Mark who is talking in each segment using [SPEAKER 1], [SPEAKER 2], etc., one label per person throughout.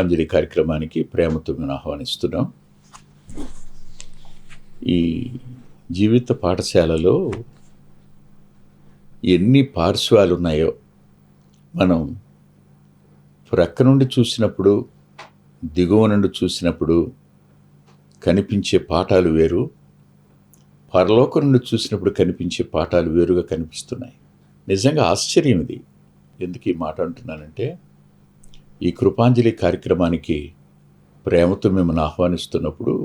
[SPEAKER 1] కృపాంజలి కార్యక్రమానికి ప్రేమతో మేము ఆహ్వానిస్తున్నాం. ఈ జీవిత పాఠశాలలో ఎన్ని పార్శ్వాలు ఉన్నాయో మనం ప్రక్క నుండి చూసినప్పుడు, దిగువ నుండి చూసినప్పుడు కనిపించే పాఠాలు వేరు, పరలోకం నుండి చూసినప్పుడు కనిపించే పాఠాలు వేరుగా కనిపిస్తున్నాయి. నిజంగా ఆశ్చర్యం ఇది. ఎందుకు ఈ మాట అంటున్నానంటే, ఈ కృపాంజలి కార్యక్రమానికి ప్రేమతో మిమ్మల్ని ఆహ్వానిస్తున్నప్పుడు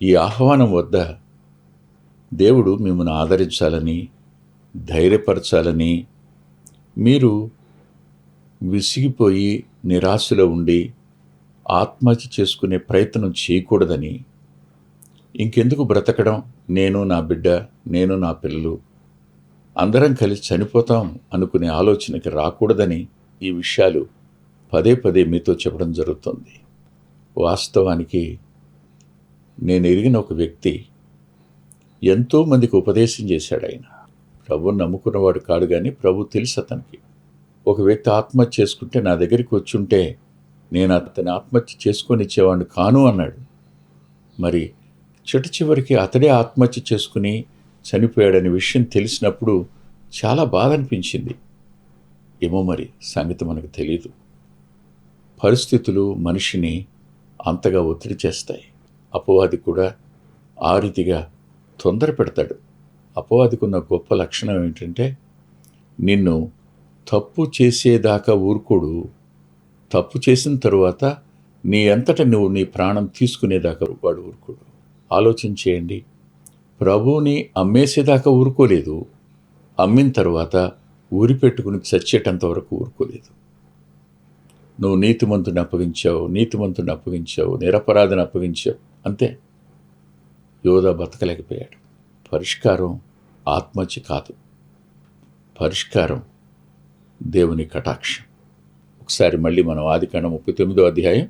[SPEAKER 1] ఈ ఆహ్వానం వద్ద దేవుడు మిమ్మల్ని ఆదరించాలని, ధైర్యపరచాలని, మీరు విసిగిపోయి నిరాశలో ఉండి ఆత్మహత్య చేసుకునే ప్రయత్నం చేయకూడదని, ఇంకెందుకు బ్రతకడం, నేను నా బిడ్డ, నేను నా పిల్లలు అందరం కలిసి చనిపోతాం అనుకునే ఆలోచనకి రాకూడదని ఈ విషయాలు పదే పదే మీతో చెప్పడం జరుగుతుంది. వాస్తవానికి నేను ఎరిగిన ఒక వ్యక్తి ఎంతోమందికి ఉపదేశం చేశాడు. ఆయన ప్రభువుని నమ్ముకున్నవాడు కాడు, కానీ ప్రభు తెలుసు అతనికి. ఒక వ్యక్తి ఆత్మహత్య చేసుకుంటే నా దగ్గరికి వచ్చి ఉంటే నేను అతని ఆత్మహత్య చేసుకొని ఇచ్చేవాడిని కాను అన్నాడు. మరి చివరికి అతడే ఆత్మహత్య చేసుకుని చనిపోయాడనే విషయం తెలిసినప్పుడు చాలా బాధ అనిపించింది. ఏమో మరి సంగతి మనకు తెలియదు. పరిస్థితులు మనిషిని అంతగా ఒత్తిడి చేస్తాయి. అపవాది కూడా ఆ రీతిగా తొందర పెడతాడు. అపవాదికి ఉన్న గొప్ప లక్షణం ఏంటంటే, నిన్ను తప్పు చేసేదాకా ఊరుకోడు. తప్పు చేసిన తరువాత నీ అంతటా నువ్వు నీ ప్రాణం తీసుకునేదాకా వాడు ఊరుకోడు. ఆలోచించేయండి. ప్రభువుని అమ్మేసేదాకా ఊరుకోలేదు, అమ్మిన తర్వాత ఊరి పెట్టుకుని చచ్చేటంత వరకు ఊరుకోలేదు. నువ్వు నీతిమంతుని అప్పగించావు, నిరపరాధిని అప్పగించావు, అంతే. యోధా బతకలేకపోయాడు. పరిష్కారం ఆత్మహత్య కాదు, పరిష్కారం దేవుని కటాక్షం. ఒకసారి మళ్ళీ మనం ఆదికాండం 39వ అధ్యాయం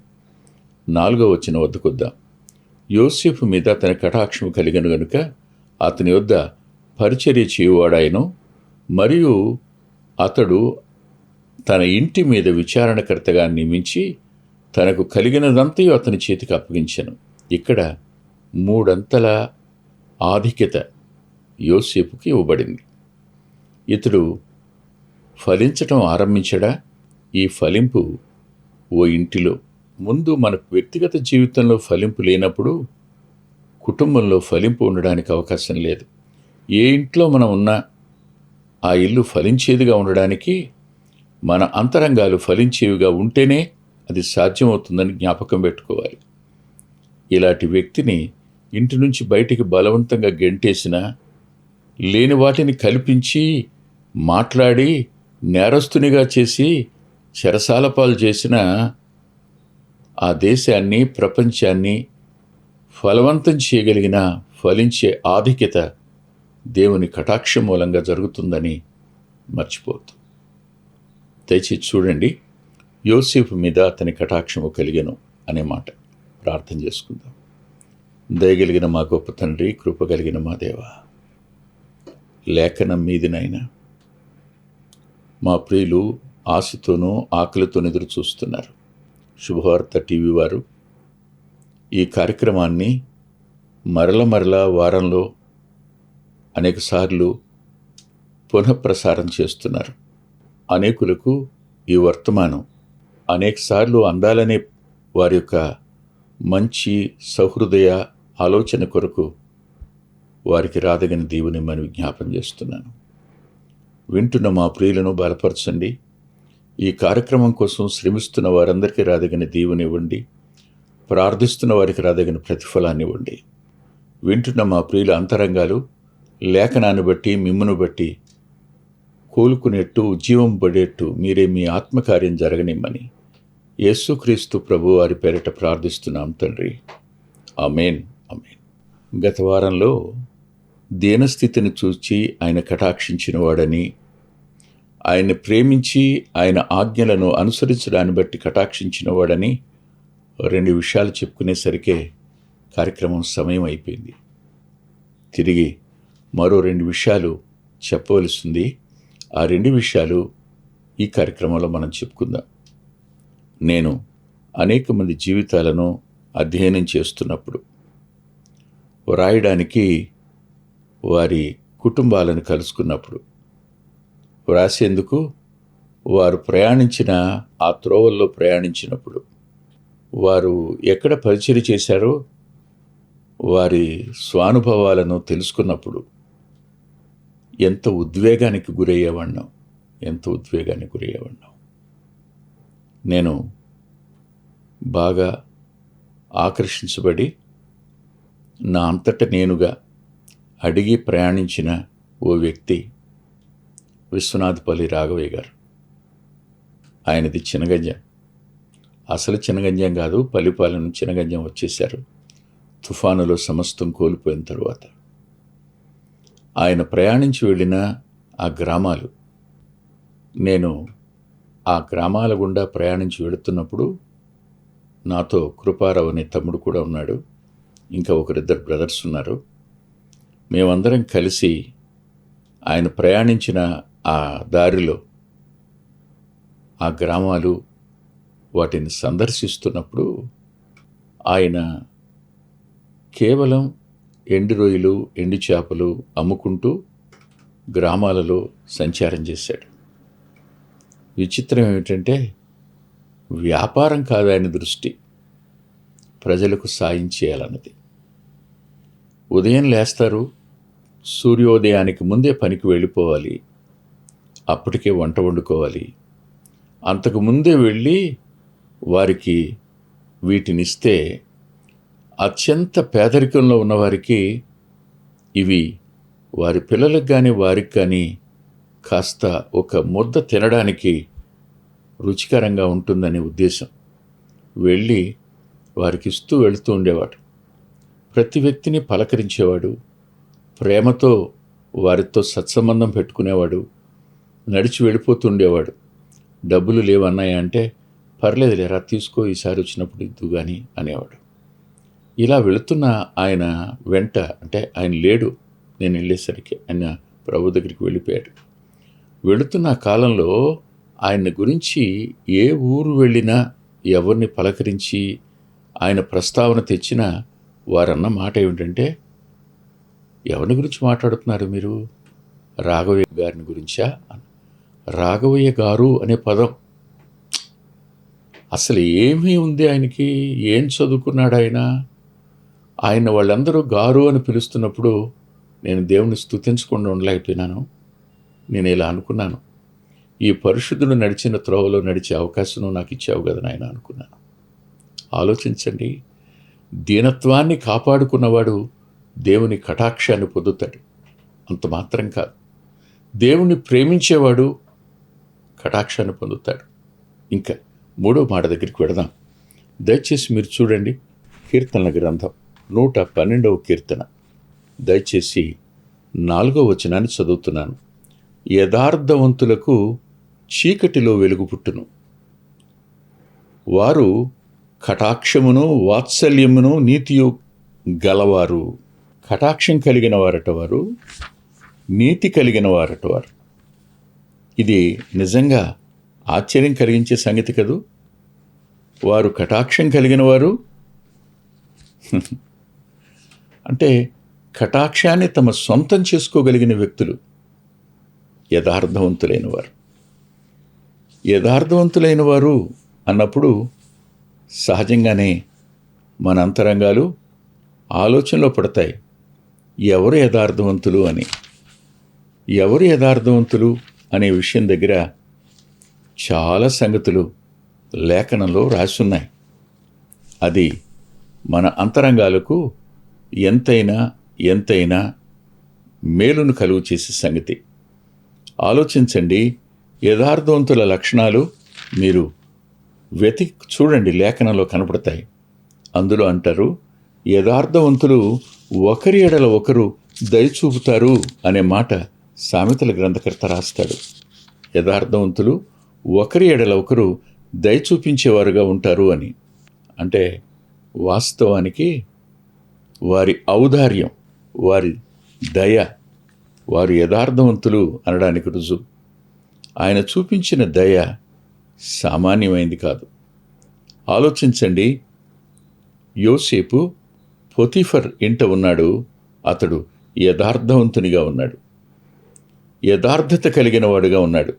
[SPEAKER 1] 4వ వచనం వద్దకొద్దాం. యోసేపు మీద తన కటాక్షం కలిగను గనుక అతని వద్ద పరిచర్య చేయువాడాయను, మరియు అతడు తన ఇంటి మీద విచారణకర్తగా నియమించి తనకు కలిగినదంతయు అతని చేతికి అప్పగించెను. ఇక్కడ 3 అంతల ఆధిక్యత యోసేపుకి ఇవ్వబడింది. ఇతడు ఫలించటం ఆరంభించడా? ఈ ఫలింపు ఓ ఇంటిలో, ముందు మన వ్యక్తిగత జీవితంలో ఫలింపు లేనప్పుడు కుటుంబంలో ఫలింపు ఉండడానికి అవకాశం లేదు. ఏ ఇంట్లో మనం ఉన్నా ఆ ఇల్లు ఫలించేదిగా ఉండడానికి మన అంతరంగాలు ఫలించేవిగా ఉంటేనే అది సాధ్యమవుతుందని జ్ఞాపకం పెట్టుకోవాలి. ఇలాంటి వ్యక్తిని ఇంటి నుంచి బయటికి బలవంతంగా గెంటేసినా, లేని వాటిని కల్పించి మాట్లాడి నేరస్తునిగా చేసి చెరసాల పాలు చేసిన ఆ దేశాన్ని, ప్రపంచాన్ని ఫలవంతం చేయగలిగిన ఫలించే ఆధిక్యత దేవుని కటాక్షం మూలంగా జరుగుతుందని మర్చిపోవద్దు. దయచేసి చూడండి, యోసేపు మీద అతని కటాక్షము కలిగెను అనే మాట. ప్రార్థన చేసుకుందాం. దయగలిగిన మా గొప్ప తండ్రి, కృప కలిగిన మా దేవ, లేఖనం మీదినైనా మా ప్రియులు ఆశతోనూ ఆకలితోనూ ఎదురు చూస్తున్నారు. శుభవార్త టీవీ వారు ఈ కార్యక్రమాన్ని మరల వారంలో అనేకసార్లు పునఃప్రసారం చేస్తున్నారు. అనేకులకు ఈ వర్తమానం అనేకసార్లు అందాలనే వారి యొక్క మంచి సహృదయ ఆలోచన కొరకు వారికి రాదగిన దీవుని మనం విజ్ఞాపన చేస్తున్నాను. వింటున్న మా ప్రియులను బలపరచండి. ఈ కార్యక్రమం కోసం శ్రమిస్తున్న వారందరికీ రాదగిన దీవునివ్వండి. ప్రార్థిస్తున్న వారికి రాదగిన ప్రతిఫలాన్ని ఇవ్వండి. వింటున్న మా ప్రియుల అంతరంగాలు లేఖనాన్ని బట్టి, మిమ్మును బట్టి కోలుకునేట్టు, ఉజ్జీవం పడేట్టు మీరే మీ ఆత్మకార్యం జరగనిమ్మని యేసుక్రీస్తు ప్రభు వారి పేరిట ప్రార్థిస్తున్నాం తండ్రి. ఆమేన్, ఆమేన్. గత వారంలో దీనస్థితిని చూచి ఆయన కటాక్షించిన వాడని, ఆయన్ని ప్రేమించి ఆయన ఆజ్ఞలను అనుసరించడాన్ని బట్టి కటాక్షించిన వాడని 2 విషయాలు చెప్పుకునేసరికే కార్యక్రమం సమయం అయిపోయింది. తిరిగి మరో 2 విషయాలు చెప్పవలసింది. ఆ 2 విషయాలు ఈ కార్యక్రమంలో మనం చెప్పుకుందాం. నేను అనేక మంది జీవితాలను అధ్యయనం చేస్తున్నప్పుడు, వ్రాయడానికి వారి కుటుంబాలను కలుసుకున్నప్పుడు, వ్రాసేందుకు వారు ప్రయాణించిన ఆ త్రోవల్లో ప్రయాణించినప్పుడు, వారు ఎక్కడ పరిచర్య చేశారో వారి స్వానుభవాలను తెలుసుకున్నప్పుడు ఎంత ఉద్వేగానికి గురయ్యేవాడినో. నేను బాగా ఆకర్షించబడి నా అంతట నేనుగా అడిగి ప్రయాణించిన ఓ వ్యక్తి విశ్వనాథపల్లి రాఘవయ్య గారు. ఆయనది చినగంజం. అసలు చినగంజం కాదు, పల్లిపాలెం నుంచి చినగంజం వచ్చేశారు తుఫానులో సమస్తం కోల్పోయిన తరువాత. ఆయన ప్రయాణించి వెళ్ళిన ఆ గ్రామాలు, నేను ఆ గ్రామాల గుండా ప్రయాణించి వెళుతున్నప్పుడు నాతో కృపారావు అనే తమ్ముడు కూడా ఉన్నాడు, ఇంకా ఒకరిద్దరు బ్రదర్స్ ఉన్నారు. మేమందరం కలిసి ఆయన ప్రయాణించిన ఆ దారిలో ఆ గ్రామాలు వాటిని సందర్శిస్తున్నప్పుడు ఆయన కేవలం ఎండు రొయ్యలు, ఎండు చేపలు అమ్ముకుంటూ గ్రామాలలో సంచారం చేశాడు. విచిత్రం ఏమిటంటే వ్యాపారం కాదు ఆయన దృష్టి, ప్రజలకు సాయం చేయాలన్నది. ఉదయం లేస్తారు, సూర్యోదయానికి ముందే పనికి వెళ్ళిపోవాలి, అప్పటికే వంట వండుకోవాలి. అంతకు ముందే వెళ్ళి వారికి వీటినిస్తే అత్యంత పేదరికంలో ఉన్నవారికి ఇవి వారి పిల్లలకు కానీ వారికి కానీ కాస్త ఒక ముద్ద తినడానికి రుచికరంగా ఉంటుందనే ఉద్దేశం వెళ్ళి వారికి ఇస్తూ వెళుతూ ఉండేవాడు. ప్రతి వ్యక్తిని పలకరించేవాడు, ప్రేమతో వారితో సత్సంబంధం పెట్టుకునేవాడు, నడిచి వెళ్ళిపోతుండేవాడు. డబ్బులు లేవన్నాయా అంటే పర్లేదు లేరా తీసుకో, ఈసారి వచ్చినప్పుడు ఇద్దు కానీ అనేవాడు. ఇలా వెళుతున్న ఆయన వెంట, అంటే ఆయన లేడు నేను వెళ్ళేసరికి, ఆయన ప్రభు దగ్గరికి వెళ్ళిపోయాడు. వెళుతున్న కాలంలో ఆయన గురించి ఏ ఊరు వెళ్ళినా ఎవరిని పలకరించి ఆయన ప్రస్తావన తెచ్చినా వారన్న మాట ఏమిటంటే, ఎవరి గురించి మాట్లాడుతున్నారు మీరు? రాఘవయ్య గారిని గురించా? రాఘవయ్య గారు అనే పదం అసలు ఏమీ ఉంది ఆయనకి? ఏం చదువుకున్నాడు ఆయన? ఆయన వాళ్ళందరూ గారు అని పిలుస్తున్నప్పుడు నేను దేవుని స్తుతించకుండా ఉండలేకపోయినాను. నేను ఇలా అనుకున్నాను, ఈ పరిశుద్ధుడు నడిచిన త్రోవలో నడిచే అవకాశం నాకు ఇచ్చావు కదా నాయన అనుకున్నాను. ఆలోచించండి, దీనత్వాన్ని కాపాడుకున్నవాడు దేవుని కటాక్షాన్ని పొందుతాడు. అంత మాత్రం కాదు, దేవుణ్ణి ప్రేమించేవాడు కటాక్షాన్ని పొందుతాడు. ఇంకా 3వ మాట దగ్గరికి వెళదాం. దయచేసి మీరు చూడండి, కీర్తనల గ్రంథం 112వ కీర్తన, దయచేసి 4వ వచనాన్ని చదువుతున్నాను. యథార్థవంతులకు చీకటిలో వెలుగు పుట్టును, వారు కటాక్షమును వాత్సల్యమును నీతియు గలవారు. కటాక్షం కలిగిన వారట వారు, నీతి కలిగిన వారట వారు. ఇది నిజంగా ఆశ్చర్యం కలిగించే సంగతి కదూ. వారు కటాక్షం కలిగిన వారు అంటే కటాక్షాన్ని తమ సొంతం చేసుకోగలిగిన వ్యక్తులు యథార్థవంతులైన వారు. యథార్థవంతులైన వారు అన్నప్పుడు సహజంగానే మన అంతరంగాలు ఆలోచనలో పడతాయి, ఎవరు యథార్థవంతులు అని. ఎవరు యథార్థవంతులు అనే విషయం దగ్గర చాలా సంగతులు లేఖనంలో రాసున్నాయి. అది మన అంతరంగాలకు ఎంతైనా మేలును కలుగు చేసే సంగతి. ఆలోచించండి, యథార్థవంతుల లక్షణాలు మీరు వెతికి చూడండి, లేఖనంలో కనపడతాయి. అందులో అంటారు, యథార్థవంతులు ఒకరి ఎడల ఒకరు దయచూపుతారు అనే మాట సామెతల గ్రంథకర్త రాస్తాడు. యథార్థవంతులు ఒకరి ఎడల ఒకరు దయచూపించేవారుగా ఉంటారు అని. అంటే వాస్తవానికి వారి ఔదార్యం, వారి దయ, వారు యథార్థవంతులు అనడానికి రుజువు. ఆయన చూపించిన దయ సామాన్యమైంది కాదు. ఆలోచించండి, యోసేపు పొతీఫర్ ఇంట ఉన్నాడు. అతడు యథార్థవంతునిగా ఉన్నాడు, యథార్థత కలిగిన వాడుగా ఉన్నాడు.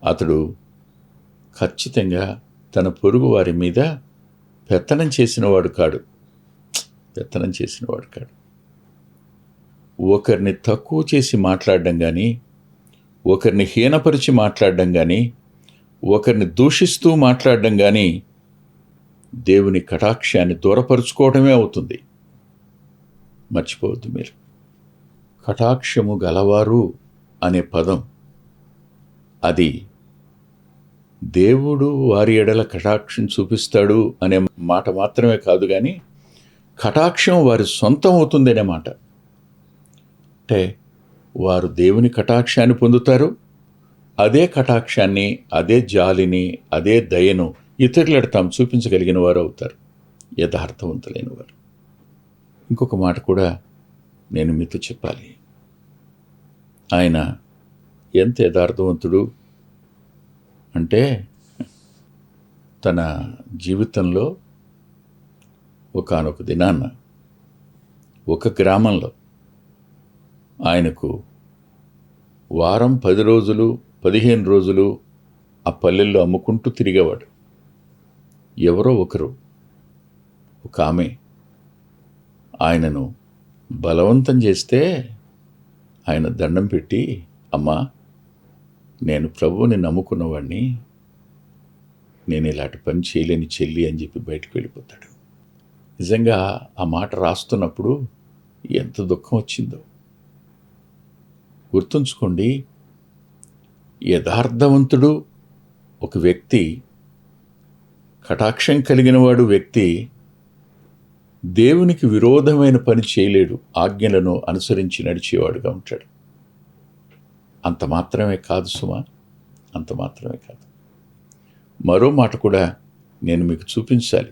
[SPEAKER 1] అతడు ఖచ్చితంగా తన పొరుగు వారి మీద పెత్తనం చేసినవాడు కాడు. ఒకరిని తక్కువ చేసి మాట్లాడడం కానీ, ఒకరిని హీనపరిచి మాట్లాడడం కానీ, ఒకరిని దూషిస్తూ మాట్లాడడం కానీ దేవుని కటాక్షాన్ని దూరపరుచుకోవడమే అవుతుంది. మర్చిపోవద్దు మీరు. కటాక్షము గలవారు అనే పదం అది దేవుడు వారి ఎడల కటాక్షం చూపిస్తాడు అనే మాట మాత్రమే కాదు, కానీ కటాక్షం వారి సొంతం అవుతుందనే మాట. అంటే వారు దేవుని కటాక్షాన్ని పొందుతారు, అదే కటాక్షాన్ని, అదే జాలిని, అదే దయను ఇతరులకు తాము చూపించగలిగిన వారు అవుతారు, యథార్థవంతులైన వారు. ఇంకొక మాట కూడా నేను మీతో చెప్పాలి. ఆయన ఎంత యథార్థవంతుడు అంటే, తన జీవితంలో ఒకానొక దినాన్న ఒక గ్రామంలో ఆయనకు వారం 10 రోజులు 15 రోజులు ఆ పల్లెల్లో అమ్ముకుంటూ తిరిగేవాడు. ఎవరో ఒకరు, ఒక ఆమె ఆయనను బలవంతం చేస్తే ఆయన దండం పెట్టి, అమ్మా, నేను ప్రభువుని నమ్ముకున్నవాడిని, నేను ఇలాంటి పని చేయలేని చెల్లి అని చెప్పి బయటకు వెళ్ళిపోతాడు. నిజంగా ఆ మాట రాస్తున్నప్పుడు ఎంత దుఃఖం వచ్చిందో గుర్తుంచుకోండి. యథార్థవంతుడు ఒక వ్యక్తి, కటాక్షం కలిగిన వాడు వ్యక్తి దేవునికి విరోధమైన పని చేయలేడు, ఆజ్ఞలను అనుసరించి నడిచేవాడుగా ఉంటాడు. అంత మాత్రమే కాదు సుమా, అంత మాత్రమే కాదు. మరో మాట కూడా నేను మీకు చూపించాలి.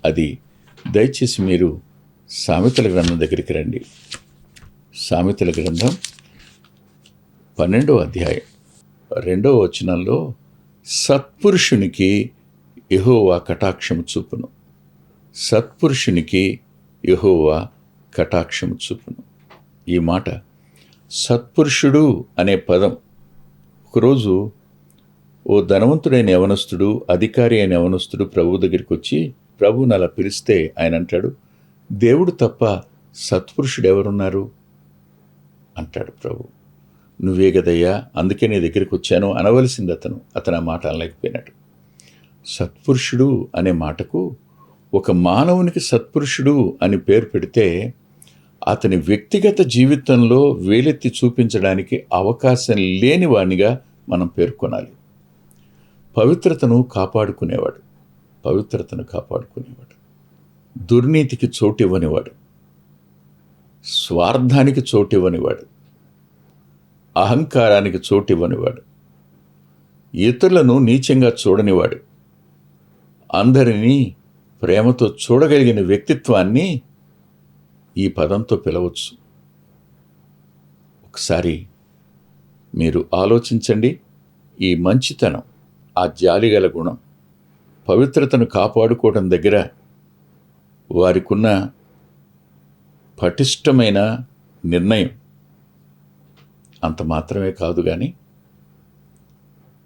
[SPEAKER 1] అది దయచేసి మీరు సామెతల గ్రంథం దగ్గరికి రండి. సామెతల గ్రంథం 12వ అధ్యాయం 2వ వచనంలో, సత్పురుషునికి యెహోవా కటాక్షము చూపును, సత్పురుషునికి యెహోవా కటాక్షము చూపును. ఈ మాట సత్పురుషుడు అనే పదం, ఒకరోజు ఓ ధనవంతుడైన యవనస్తుడు, అధికారి అయిన యవనస్తుడు ప్రభు దగ్గరికి వచ్చి, ప్రభువుని అలా పిలిస్తే ఆయన అంటాడు, దేవుడు తప్ప సత్పురుషుడు ఎవరున్నారు అంటాడు. ప్రభు, నువ్వే గదయ్యా, అందుకే నీ దగ్గరికి వచ్చాను అనవలసింది అతను ఆ మాట అనలేకపోయినాడు. సత్పురుషుడు అనే మాటకు ఒక మానవునికి సత్పురుషుడు అని పేరు పెడితే అతని వ్యక్తిగత జీవితంలో వేలెత్తి చూపించడానికి అవకాశం లేని వానిగా మనం పేర్కొనాలి. పవిత్రతను కాపాడుకునేవాడు, దుర్నీతికి చోటివ్వనివాడు, స్వార్థానికి చోటివ్వనివాడు, అహంకారానికి చోటివ్వనివాడు, ఇతరులను నీచంగా చూడనివాడు, అందరినీ ప్రేమతో చూడగలిగిన వ్యక్తిత్వాన్ని ఈ పదంతో పిలవచ్చు. ఒకసారి మీరు ఆలోచించండి. ఈ మంచితనం, ఆ జాలిగల గుణం, పవిత్రతను కాపాడుకోవడం దగ్గర వారికున్న పటిష్టమైన నిర్ణయం అంత మాత్రమే కాదు, కానీ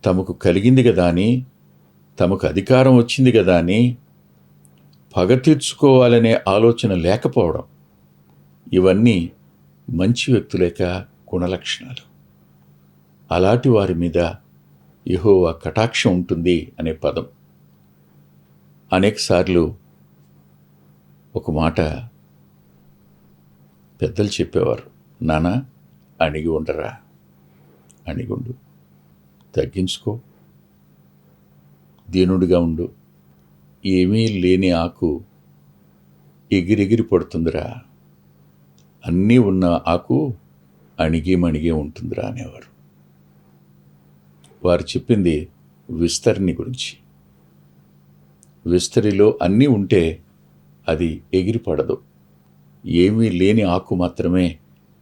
[SPEAKER 1] తమకు కలిగింది కదా అని, తమకు అధికారం వచ్చింది కదా అని పగ తీర్చుకోవాలనే ఆలోచన లేకపోవడం, ఇవన్నీ మంచి వ్యక్తుల యొక్క గుణలక్షణాలు. అలాంటి వారి మీద యెహోవా కటాక్షం ఉంటుంది అనే పదం. అనేకసార్లు ఒక మాట పెద్దలు చెప్పేవారు, నానా అణిగి ఉండరా, అణిగుండు, తగ్గించుకో, దీనుడిగా ఉండు, ఏమీ లేని ఆకు ఎగిరెగిరి పడుతుందిరా, అన్నీ ఉన్న ఆకు అణిగి మణిగి ఉంటుందిరా అనేవారు. వారు చెప్పింది విస్తరిని గురించి. విస్తరిలో అన్నీ ఉంటే అది ఎగిరిపడదు, ఏమీ లేని ఆకు మాత్రమే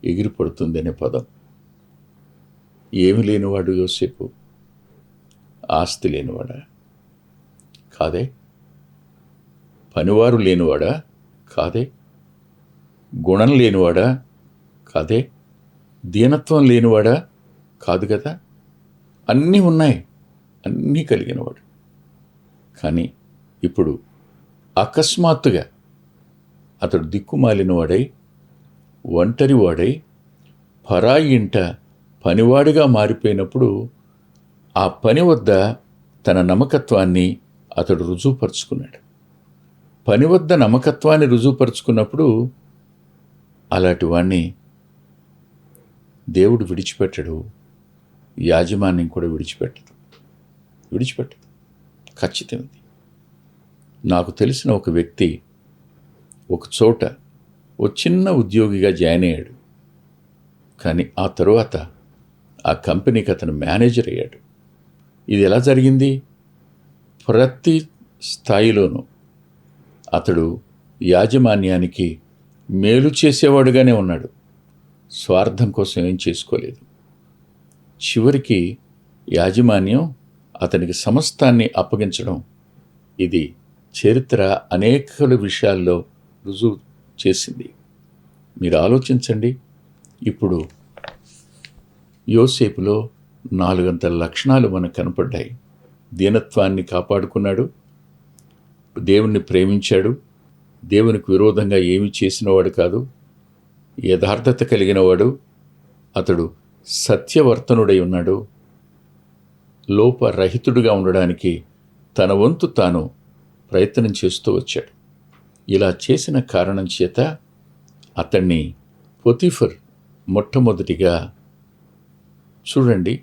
[SPEAKER 1] ఎగిరిపడుతుంది అనే పదం. ఏమి లేనివాడు యోసేపు? ఆస్తి లేనివాడా? కాదే, పనివారు లేనివాడా? కాదే. గుణం లేనివాడా? కాదే. దీనత్వం లేనివాడా? కాదు కదా. అన్నీ ఉన్నాయి, అన్నీ కలిగినవాడు. కానీ ఇప్పుడు అకస్మాత్తుగా అతడు దిక్కుమాలినవాడై, ఒంటరివాడై, పరాయి ఇంట పనివాడిగా మారిపోయినప్పుడు ఆ పని వద్ద తన నమ్మకత్వాన్ని అతడు రుజువుపరుచుకున్నాడు. పని వద్ద నమ్మకత్వాన్ని రుజువుపరుచుకున్నప్పుడు అలాంటి వాణ్ణి దేవుడు విడిచిపెట్టడు, యాజమాన్యం కూడా విడిచిపెట్టదు. ఖచ్చితం ఇది. నాకు తెలిసిన ఒక వ్యక్తి ఒక చోట ఓ చిన్న ఉద్యోగిగా జాయిన్ అయ్యాడు. కానీ ఆ తరువాత ఆ కంపెనీకి అతను మేనేజర్ అయ్యాడు. ఇది ఎలా జరిగింది? ప్రతి స్థాయిలోనూ అతడు యాజమాన్యానికి మేలు చేసేవాడుగానే ఉన్నాడు. స్వార్థం కోసం ఏం చేసుకోలేదు. చివరికి యాజమాన్యం అతనికి సమస్తాన్ని అప్పగించడం, ఇది చరిత్ర అనేక విషయాల్లో రుజువు చేసింది. మీరు ఆలోచించండి. ఇప్పుడు యోసేపులో 4 లక్షణాలు మనకు కనపడ్డాయి. దీనత్వాన్ని కాపాడుకున్నాడు, దేవుణ్ణి ప్రేమించాడు, దేవునికి విరోధంగా ఏమీ చేసినవాడు కాదు, యథార్థత కలిగినవాడు, అతడు సత్యవర్తనుడై ఉన్నాడు, లోపరహితుడుగా ఉండడానికి తన వంతు తాను ప్రయత్నం చేస్తూ వచ్చాడు. ఇలా చేసిన కారణం చేత అతన్ని పొతిఫర్ మొట్టమొదటిగా చూడండి,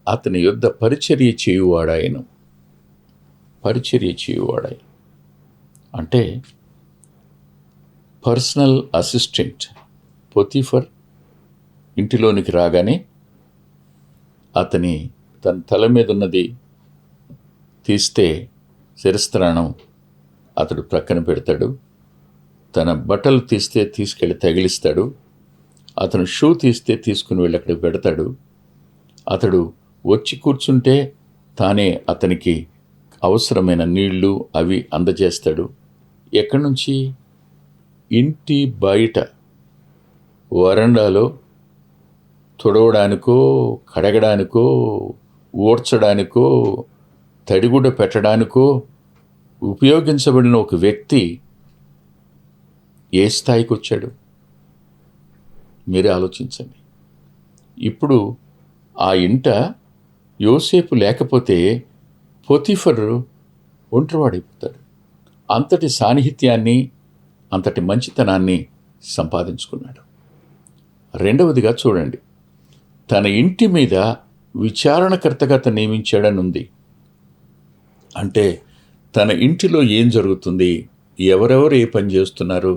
[SPEAKER 1] అతని యొద్ద పరిచర్య చేయువాడాయను. అంటే పర్సనల్ అసిస్టెంట్ పొతిఫర్ ఇంటిలోనికి రాగానే తన తల మీద ఉన్నది తీస్తే శిరస్త్రాణం అతడు ప్రక్కన పెడతాడు. తన బట్టలు తీస్తే తీసుకెళ్ళి తగిలిస్తాడు. అతను షూ తీస్తే తీసుకుని వెళ్ళి అక్కడికి పెడతాడు. అతడు వచ్చి కూర్చుంటే తానే అతనికి అవసరమైన నీళ్లు అవి అందజేస్తాడు. ఎక్కడి నుంచి? ఇంటి బయట వరండాలో తుడవడానికో, కడగడానికో, ఊడ్చడానికో, తడిగుడ్డ పెట్టడానికో ఉపయోగించబడిన ఒక వ్యక్తి ఏ స్థాయికి వచ్చాడు? మీరే ఆలోచించండి. ఇప్పుడు ఆ ఇంట యోసేపు లేకపోతే పొతిఫర్ ఒంటరివాడైపోతాడు. అంతటి సాన్నిహిత్యాన్ని, అంతటి మంచితనాన్ని సంపాదించుకున్నాడు. రెండవదిగా చూడండి, తన ఇంటి మీద విచారణకర్తగా అతను నియమించాడని ఉంది. అంటే తన ఇంటిలో ఏం జరుగుతుంది, ఎవరెవరు ఏ పని చేస్తున్నారు,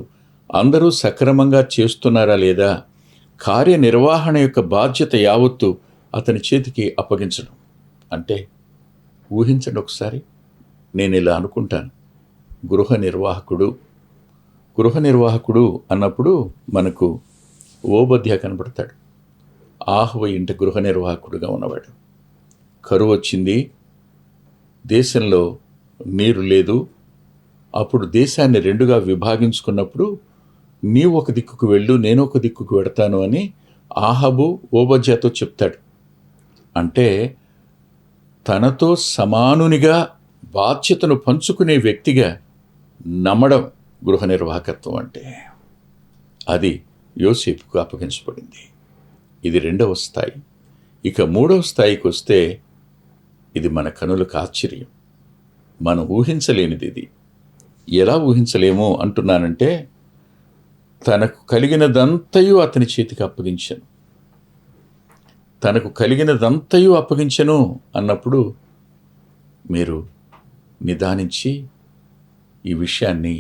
[SPEAKER 1] అందరూ సక్రమంగా చేస్తున్నారా లేదా, కార్యనిర్వహణ యొక్క బాధ్యత యావత్తు అతని చేతికి అప్పగించడం. అంటే ఊహించండి ఒకసారి. నేను ఇలా అనుకుంటాను, గృహ నిర్వాహకుడు అన్నప్పుడు మనకు ఓబద్య కనబడతాడు. ఆహ్వ ఇంటి గృహ నిర్వాహకుడుగా ఉన్నవాడు. కరువు వచ్చింది, దేశంలో నీరు లేదు. అప్పుడు దేశాన్ని 2గా విభాగించుకున్నప్పుడు నీవు ఒక దిక్కుకు వెళ్ళు, నేను ఒక దిక్కుకు వెడతాను అని ఆహాబు ఓబద్యాతో చెప్తాడు. అంటే తనతో సమానునిగా బాధ్యతను పంచుకునే వ్యక్తిగా నమ్మడం గృహ నిర్వాహకత్వం. అంటే అది యోసేపుకు అప్పగించబడింది. ఇది 2వ స్థాయి. ఇక 3వ స్థాయికి వస్తే ఇది మన కనులకు ఆశ్చర్యం, మనం ఊహించలేనిది. ఇది ఎలా ఊహించలేమో అంటున్నానంటే, తనకు కలిగినదంతయు అతని చేతికి అప్పగించను అన్నప్పుడు మీరు నిదానించి ఈ విషయాన్ని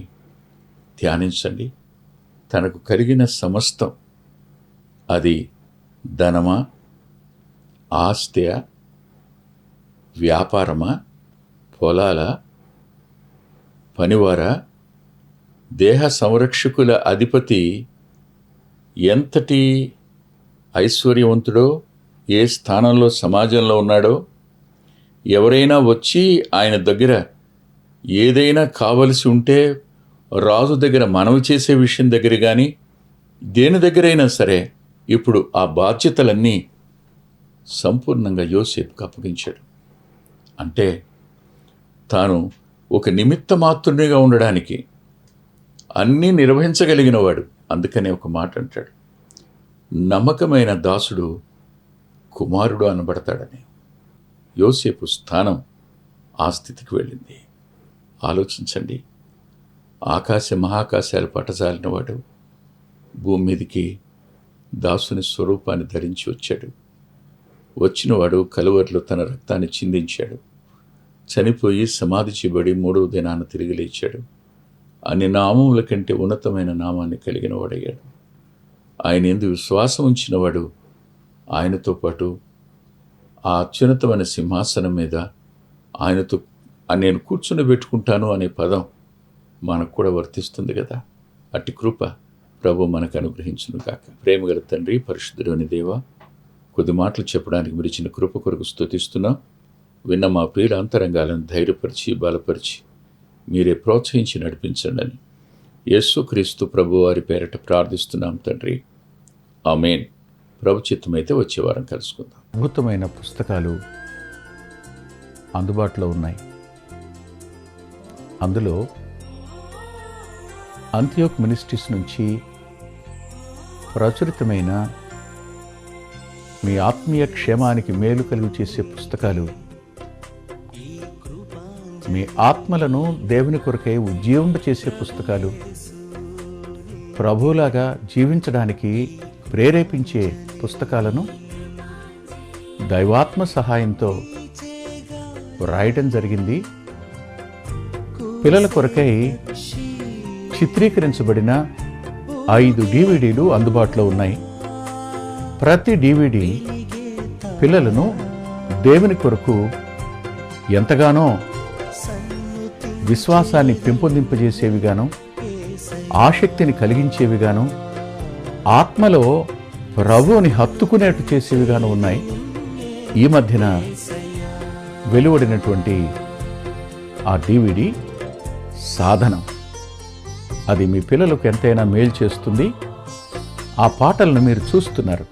[SPEAKER 1] ధ్యానించండి. తనకు కలిగిన సమస్తం, అది ధనమా, ఆస్తియా, వ్యాపారమా, పొలాల, పనివారా, దేహ సంరక్షకుల అధిపతి ఎంతటి ఐశ్వర్యవంతుడో, ఏ స్థానంలో సమాజంలో ఉన్నాడో, ఎవరైనా వచ్చి ఆయన దగ్గర ఏదైనా కావలసి ఉంటే రాజు దగ్గర మనవి చేసే విషయం దగ్గర కానీ దేని దగ్గరైనా సరే ఇప్పుడు ఆ బాధ్యతలన్నీ సంపూర్ణంగా యోసేపుకు అప్పగించాడు. అంటే తాను ఒక నిమిత్త మాత్రునిగా ఉండడానికి అన్నీ నిర్వహించగలిగిన వాడు. అందుకనే ఒక మాట అంటాడు, నమ్మకమైన దాసుడు కుమారుడు అనబడతాడని. యోసేపు స్థానం ఆ స్థితికి వెళ్ళింది. ఆలోచించండి, ఆకాశ మహాకాశాలు పట్టజాలినవాడు భూమి మీదికి దాసుని స్వరూపాన్ని ధరించి వచ్చాడు. వచ్చినవాడు కలువరిలో తన రక్తాన్ని చిందించాడు, చనిపోయి సమాధి చేయబడి 3వ దినాన తిరిగి లేచాడు. అన్ని నామముల కంటే ఉన్నతమైన నామాన్ని కలిగిన వాడయ్యాడు. ఆయన యందు విశ్వాసం ఉంచినవాడు ఆయనతో పాటు ఆ అత్యున్నతమైన సింహాసనం మీద ఆయనతో నేను కూర్చుని పెట్టుకుంటాను అనే పదం మనకు కూడా వర్తిస్తుంది కదా. అట్టి కృప ప్రభు మనకు అనుగ్రహించును కాక. ప్రేమగల తండ్రి, పరిశుద్ధుడైన దేవా, కొద్ది మాటలు చెప్పడానికి మీరు ఇచ్చిన కృప కొరకు స్తుతిస్తున్నాం. విన్న మా ప్రియుల అంతరంగాలను ధైర్యపరిచి బలపరిచి మీరే ప్రోత్సహించి నడిపించండి అని యేసుక్రీస్తు ప్రభు వారి పేరట ప్రార్థిస్తున్నాం తండ్రి, ఆమేన్. ప్రభు చిత్తమైతే వచ్చే వారం కలుసుకుందాం.
[SPEAKER 2] అద్భుతమైన పుస్తకాలు అందుబాటులో ఉన్నాయి. అందులో అంత్యోక్ మినిస్ట్రీస్ నుంచి ప్రచురితమైన మీ ఆత్మీయ క్షేమానికి మేలు కలుగు చేసే పుస్తకాలు, మీ ఆత్మలను దేవుని కొరకై ఉజ్జీవింపచేసే పుస్తకాలు, ప్రభువులాగా జీవించడానికి ప్రేరేపించే పుస్తకాలను దైవాత్మ సహాయంతో రాయటం జరిగింది. పిల్లల కొరకై చిత్రీకరించబడిన 5 DVDలు అందుబాటులో ఉన్నాయి. ప్రతి DVD పిల్లలను దేవుని కొరకు ఎంతగానో విశ్వాసాన్ని పెంపొందింపజేసేవిగాను, ఆసక్తిని కలిగించేవిగాను, ఆత్మలో ప్రభువుని హత్తుకునేట్టు చేసేవిగాను ఉన్నాయి. ఈ మధ్యన వెలువడినటువంటి ఆ DVD సాధనం, అది మీ పిల్లలకు ఎంతైనా మేలు చేస్తుంది. ఆ పాటలను మీరు చూస్తున్నారు,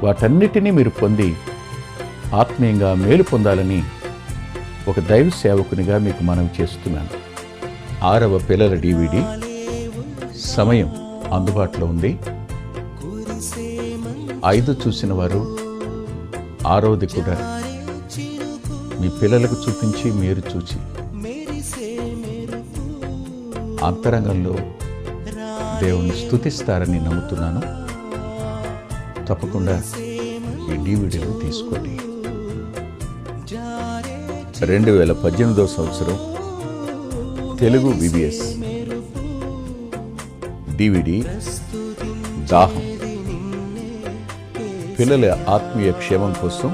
[SPEAKER 2] వాటన్నిటినీ మీరు పొంది ఆత్మీయంగా మేలు పొందాలని ఒక దైవ సేవకునిగా మీకు మనవి చేస్తున్నాను. 6వ పిల్లల DVD సమయం అందుబాటులో ఉంది. 5 చూసిన వారు 6వది కూడా మీ పిల్లలకు చూపించి మీరు చూచి అంతరంగంలో దేవుని స్తుతిస్తారని నమ్ముతున్నాను. తప్పకుండా ఈ DVDలు తీసుకోండి. 2018వ సంవత్సరం తెలుగు VBS DVD దాహం, పిల్లల ఆత్మీయ క్షేమం కోసం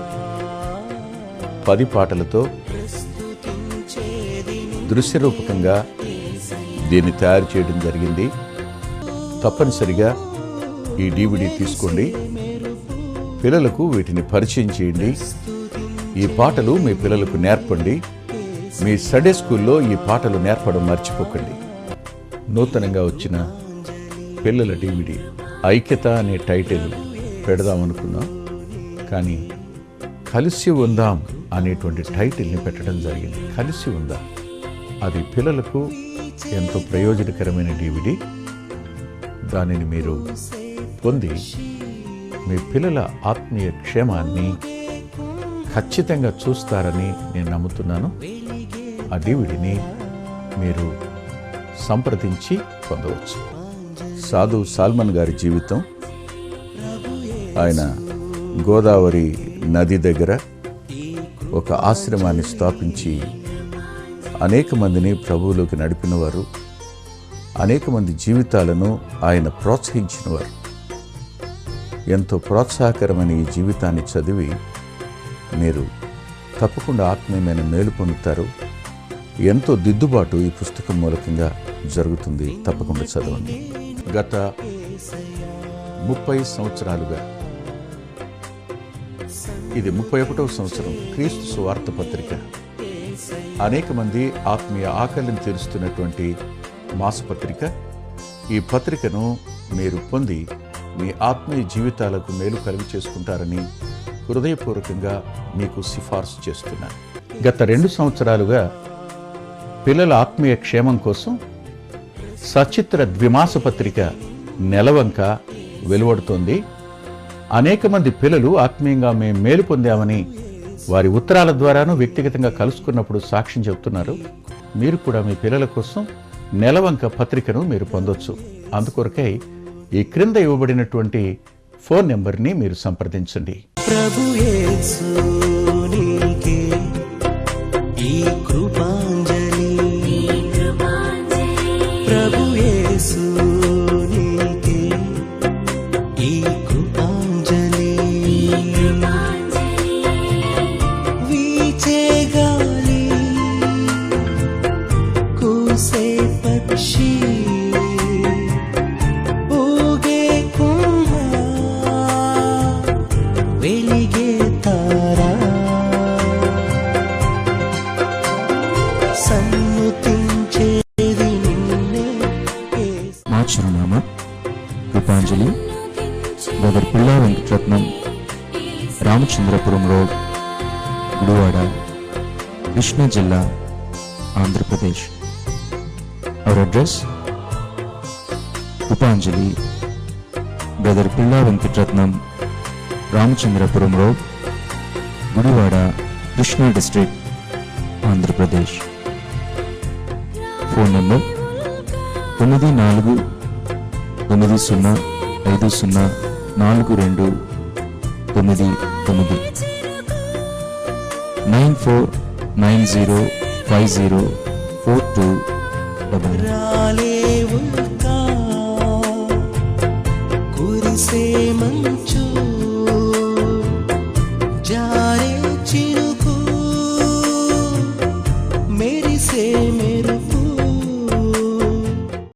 [SPEAKER 2] 10 పాటలతో దృశ్యరూపకంగా దీన్ని తయారు చేయడం జరిగింది. తప్పనిసరిగా ఈ DVD తీసుకోండి. పిల్లలకు వీటిని పరిచయం చేయండి. ఈ పాటలు మీ పిల్లలకు నేర్పండి. మీ సండే స్కూల్లో ఈ పాటలు నేర్పడం మర్చిపోకండి. నూతనంగా వచ్చిన పిల్లల DVD ఐక్యత అనే టైటిల్ పెడదామనుకున్నాం, కానీ కలిసి ఉందాం అనేటువంటి టైటిల్ని పెట్టడం జరిగింది. కలిసి ఉందాం, అది పిల్లలకు ఎంతో ప్రయోజనకరమైన DVD. దానిని మీరు పొంది మీ పిల్లల ఆత్మీయ క్షేమాన్ని ఖచ్చితంగా చూస్తారని నేను నమ్ముతున్నాను. ఆ DVDని మీరు సంప్రదించి పొందవచ్చు. సాధు సాల్మన్ గారి జీవితం, ఆయన గోదావరి నది దగ్గర ఒక ఆశ్రమాన్ని స్థాపించి అనేక మందిని ప్రభువులోకి నడిపినవారు, అనేక మంది జీవితాలను ఆయన ప్రోత్సహించినవారు. ఎంతో ప్రోత్సాహకరమైన ఈ జీవితాన్ని చదివి మీరు తప్పకుండా ఆత్మీయమైన మేలు పొందుతారు. ఎంతో దిద్దుబాటు ఈ పుస్తకం మూలకంగా జరుగుతుంది. తప్పకుండా చదవండి. గత 30 సంవత్సరాలుగా, ఇది 31వ సంవత్సరం క్రీస్తు సువార్త పత్రిక అనేక మంది ఆత్మీయ ఆకలిని తీరుస్తున్నటువంటి మాసపత్రిక. ఈ పత్రికను మీరు పొంది మీ ఆత్మీయ జీవితాలకు మేలు కలుగు చేసుకుంటారని హృదయపూర్వకంగా మీకు సిఫార్సు చేస్తున్నాను. గత 2 సంవత్సరాలుగా పిల్లల ఆత్మీయ క్షేమం కోసం సచిత్ర ద్విమాస పత్రిక నెలవంక వెలువడుతోంది. అనేక మంది పిల్లలు ఆత్మీయంగా మేము మేలు పొందామని వారి ఉత్తరాల ద్వారాను వ్యక్తిగతంగా కలుసుకున్నప్పుడు సాక్ష్యం చెబుతున్నారు. మీరు కూడా మీ పిల్లల కోసం నెలవంక పత్రికను మీరు పొందొచ్చు. అందుకొరకై ఈ క్రింద ఇవ్వబడినటువంటి ఫోన్ నెంబర్ని మీరు సంప్రదించండి.
[SPEAKER 3] ప్రభు యేసు నీకే ఈ కృపాంజలి, ప్రభు యేసు నీకే ఈ కృపాంజలి. వీచే గాలి, కూసే పక్షి, ఊగే కుంభ, వెలిగే తారా, సన్నుతించేది నిన్నే యేసు.
[SPEAKER 4] మా చిరునామా కృపాంజలి, బ్రదర్ పిల్లా వెంకటరత్నం, రామచంద్రపురం రోడ్, గుడివాడ, కృష్ణా జిల్లా, Andhra Pradesh. Our address Krupanjali, brother Pilla Venkataratnam, Ramachandrapuram road, Gudivada, Krishna district, Andhra Pradesh. Phone number 9490504299 9490504299.
[SPEAKER 3] రాలేవుగా కురిసే మంచు,